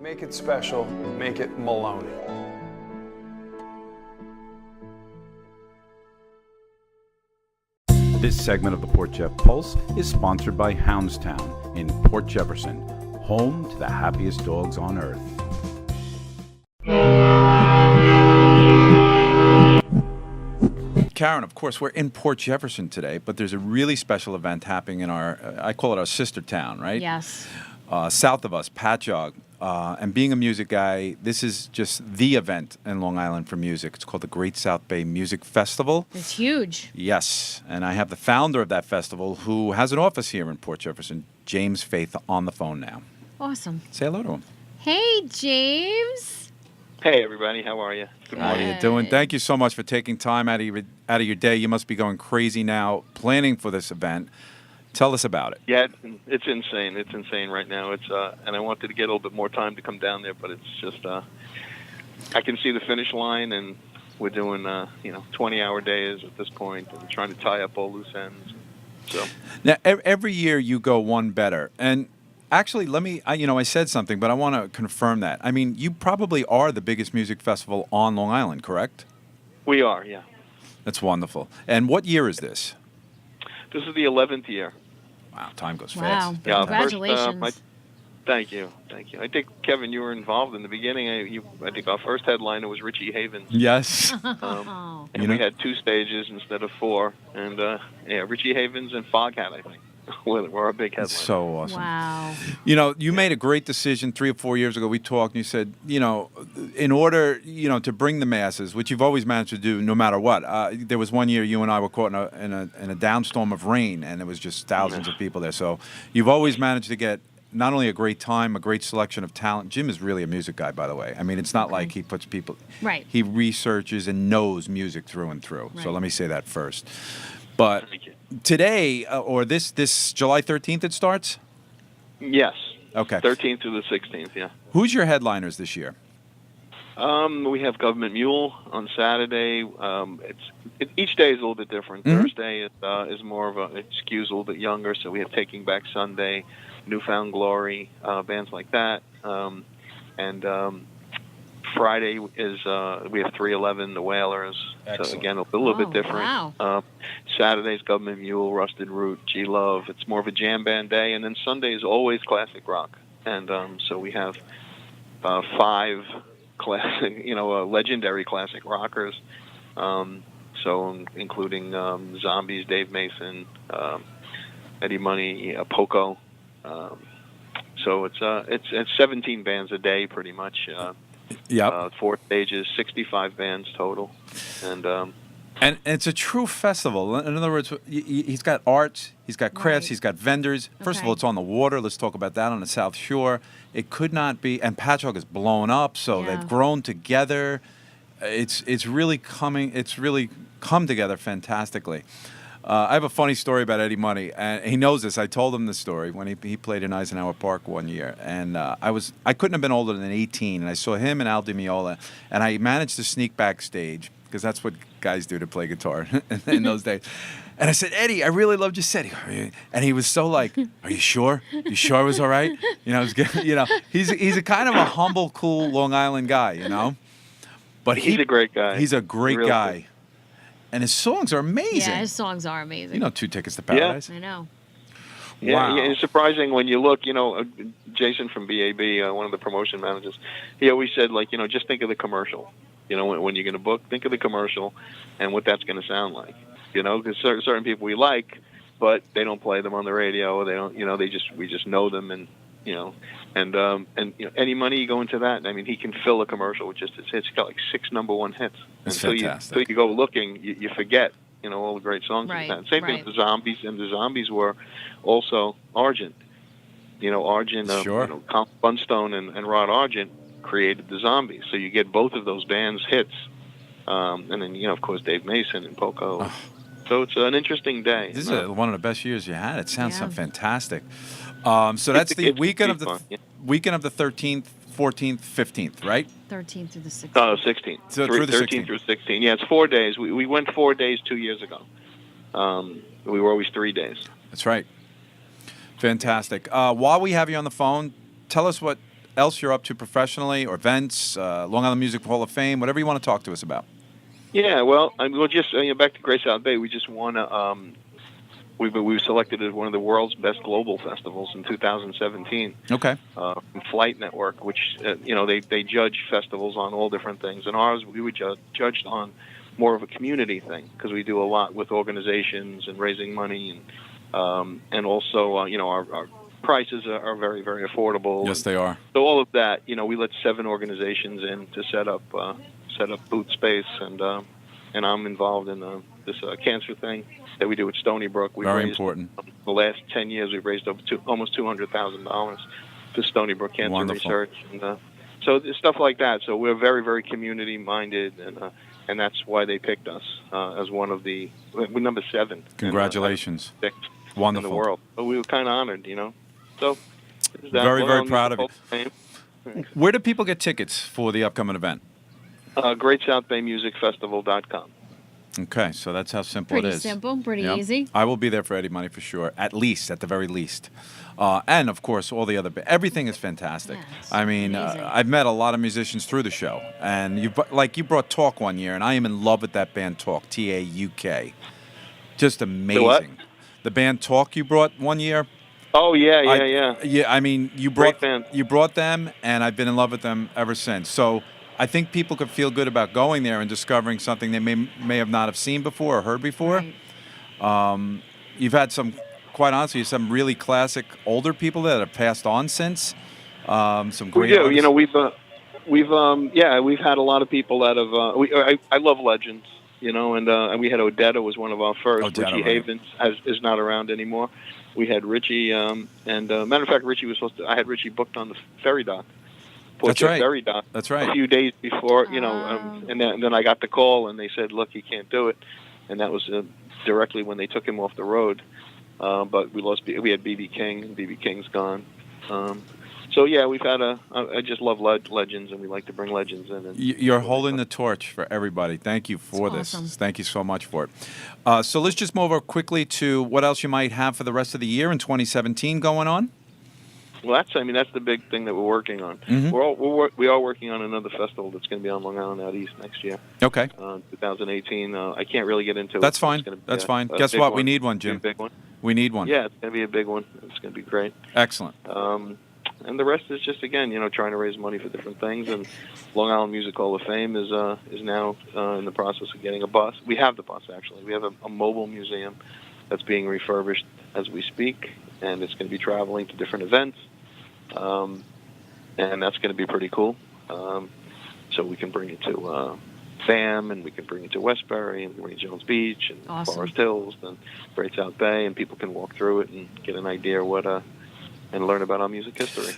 Make it special, make it Maloney. This segment of the Port Jeff Pulse is sponsored by Houndstown in Port Jefferson, home to the happiest dogs on earth. Karen, of course, we're in Port Jefferson today, but there's a really special event happening in our, I call it our sister town, right? Yes. South of us, Patchogue. And being a music guy, this is just the event in Long Island for music. It's called the Great South Bay Music Festival. It's huge. Yes, and I have the founder of that festival who has an office here in Port Jefferson, James Faith, on the phone now. Awesome. Say hello to him. Hey, James. Hey, everybody. How are you? Good How morning. are you doing? Thank you so much for taking time out of your day. You must be going crazy now planning for this event. Tell us about it. Yeah, it's insane. It's insane right now. It's and I wanted to get a little bit more time to come down there, but it's just I can see the finish line, and we're doing 20-hour days at this point, and trying to tie up all loose ends. So Now, every year you go one better. And actually, I said something, but I want to confirm that. I mean, you probably are the biggest music festival on Long Island, correct? we are, yeah. That's wonderful. And what year is this? This is the 11th year. Wow, time goes Wow. fast. Yeah, Congratulations. Thank you. I think, Kevin, you were involved in the beginning. I think our first headliner was Richie Havens. Yes. Oh. And we had 2 stages instead of 4. And, Richie Havens and Foghat, I think, were our big headliners. It's so awesome. Wow. You made a great decision 3 or 4 years ago. We talked, and you said, in order, to bring the masses, which you've always managed to do no matter what. There was one year you and I were caught in a downstorm of rain, and there was just thousands of people there. So you've always managed to get not only a great time, a great selection of talent. Jim is really a music guy, by the way. I mean, it's not like he puts people... Right. He researches and knows music through and through. So Right. let me say that first. But Thank you. today, or this July 13th it starts? Yes. Okay. 13th through the 16th, yeah. Who's your headliners this year? We have Government Mule on Saturday. Each day is a little bit different. Mhm. Thursday is more of it skews a little bit younger, so we have Taking Back Sunday, Newfound Glory, bands like that. And Friday is we have 311, The Wailers. Excellent. So again, a little bit different. Wow. Saturday's Government Mule, Rusted Root, G Love. It's more of a jam band day, and then Sunday is always classic rock. And so we have 5 classic, legendary classic rockers. So including Zombies, Dave Mason, Eddie Money, Poco. So it's 17 bands a day, pretty much. Yep. 4 stages, 65 bands total, and And it's a true festival. In other words, he's got arts, he's got crafts, Right. he's got vendors. First of all, Okay. it's on the water. Let's talk about that on the South Shore. It could not be, and Patchogue is blown up, so Yeah. they've grown together. It's really come together fantastically. I have a funny story about Eddie Money, and he knows this. I told him the story when he played in Eisenhower Park one year, and I couldn't have been older than 18, and I saw him and Al Di Meola, and I managed to sneak backstage because that's what guys do to play guitar in those days. And I said, Eddie, I really loved your set. And he was so like, are you sure? You sure it was all right? He's a kind of a humble, cool Long Island guy, But he's a great guy. He's a great Real guy. good. And his songs are amazing. Yeah, his songs are amazing. 2 Tickets to Paradise. I know. Yeah, Wow. yeah, it's surprising when you look. Jason from BAB, one of the promotion managers, he always said, just think of the commercial. When you're going to book, think of the commercial and what that's going to sound like. Because certain people we like, but they don't play them on the radio. Or they don't. We just know them, and any money you go into that. I mean, he can fill a commercial with just his hits. He's got like 6 #1 hits. That's Until fantastic. you go looking, you forget. All the great songs. Right, He's had. Same thing right. with the Zombies, and the Zombies were also Argent. Argent, Sure. Colin Bunstone and Rod Argent created the Zombies. So you get both of those bands' hits. And then, of course, Dave Mason and Poco. Oh. So it's an interesting day. This is one of the best years you had. It sounds so Yeah. fantastic. So that's the It's weekend pretty of the fun, yeah. weekend of the 13th, 14th, 15th, right? 13th through the 16th. 16. So through the 13 16th. through 16. Yeah, it's 4 days. We went 4 days 2 years ago. We were always 3 days. That's right. Fantastic. While we have you on the phone, tell us what else you're up to professionally, or events, Long Island Music Hall of Fame, whatever you want to talk to us about. Yeah, well, we'll just back to Great South Bay. We just won. We were selected as one of the world's best global festivals in 2017. Okay. From Flight Network, which they judge festivals on all different things, and ours we were judged on more of a community thing because we do a lot with organizations and raising money, and also our prices are very, very affordable. Yes, they are. So all of that, we let 7 organizations in to set up booth space, and I'm involved in this cancer thing that we do at Stony Brook. Very important. The last 10 years, we've raised over almost $200,000 for Stony Brook Cancer Wonderful. Research, and so there's stuff like that. So we're very, very community minded, and that's why they picked us as one of we're number 7. Congratulations. In Wonderful. the world. So we were kind of honored, So very, very proud of you. Where do people get tickets for the upcoming event? GreatSouthBayMusicFestival.com. Okay, so that's how simple Pretty it is. simple, pretty Yep. easy. I will be there for Eddie Money for sure, at the very least. And, of course, all the other everything is fantastic. Yeah, it's I mean, amazing. I've met a lot of musicians through the show. And you brought Talk one year, and I am in love with that band Talk, Tauk. Just amazing. what? The band Talk you brought one year. Oh, yeah. Yeah, I mean, you Great band. brought them, and I've been in love with them ever since. So I think people could feel good about going there and discovering something they may have not have seen before or heard before. Right. You've had quite honestly, some really classic older people that have passed on since. Some We great do. artists. We've had a lot of people that have. I love legends, and we had Odetta was one of our first. Odetta, Richie right. Havens is not around anymore. We had Richie, and matter of fact, Richie was supposed to. I had Richie booked on the ferry dock. That's right. Ferry dock. That's right. A few days before, Oh. and then I got the call, and they said, "Look, he can't do it," and that was directly when they took him off the road. But we had BB King, and BB King's gone. So yeah, we've had I just love legends, and we like to bring legends in. And You're holding the torch for everybody. Thank you for That's this. awesome. Thank you so much for it. So let's just move over quickly to what else you might have for the rest of the year in 2017 going on. Well, that's the big thing that we're working on. Mhm. We are working on another festival that's going to be on Long Island out east next year, Okay. 2018. I can't really get into it. That's It's fine. gonna be That's a- fine. a Guess big what? We one. need one, It's gonna Jim. be a big one. We need one. Yeah, it's going to be a big one. It's going to be great. Excellent. And the rest is just trying to raise money for different things. And Long Island Music Hall of Fame is now in the process of getting a bus. We have the bus actually. We have a mobile museum that's being refurbished as we speak, and it's going to be traveling to different events, and that's going to be pretty cool. So we can bring it to FAM, and we can bring it to Westbury, and we can bring it to Jones Beach, and Awesome. Forest Hills, and Great South Bay, and people can walk through it and get an idea and learn about our music history.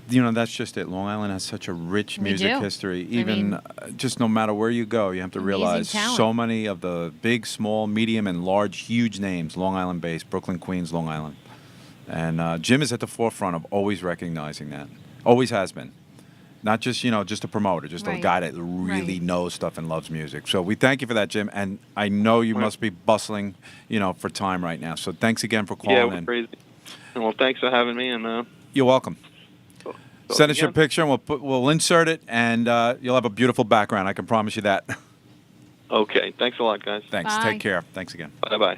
That's just it. Long Island has such a rich We music do. history. I Even mean, just no matter where you go, you have to amazing realize talent. so many of the big, small, medium, and large, huge names, Long Island based, Brooklyn, Queens, Long Island. And Jim is at the forefront of always recognizing that. Always has been. Not just, just a promoter, just a Right. guy that really Right. knows stuff and loves music. So we thank you for that, Jim. And I know you must be bustling, for time right now. So thanks again for Yeah, calling we're in. crazy. Well, thanks for having me, and You're welcome. talk Send us your again. picture, and we'll insert it, and you'll have a beautiful background. I can promise you that. Okay, thanks a lot, guys. Thanks. Bye. Take care. Thanks again. Bye-bye.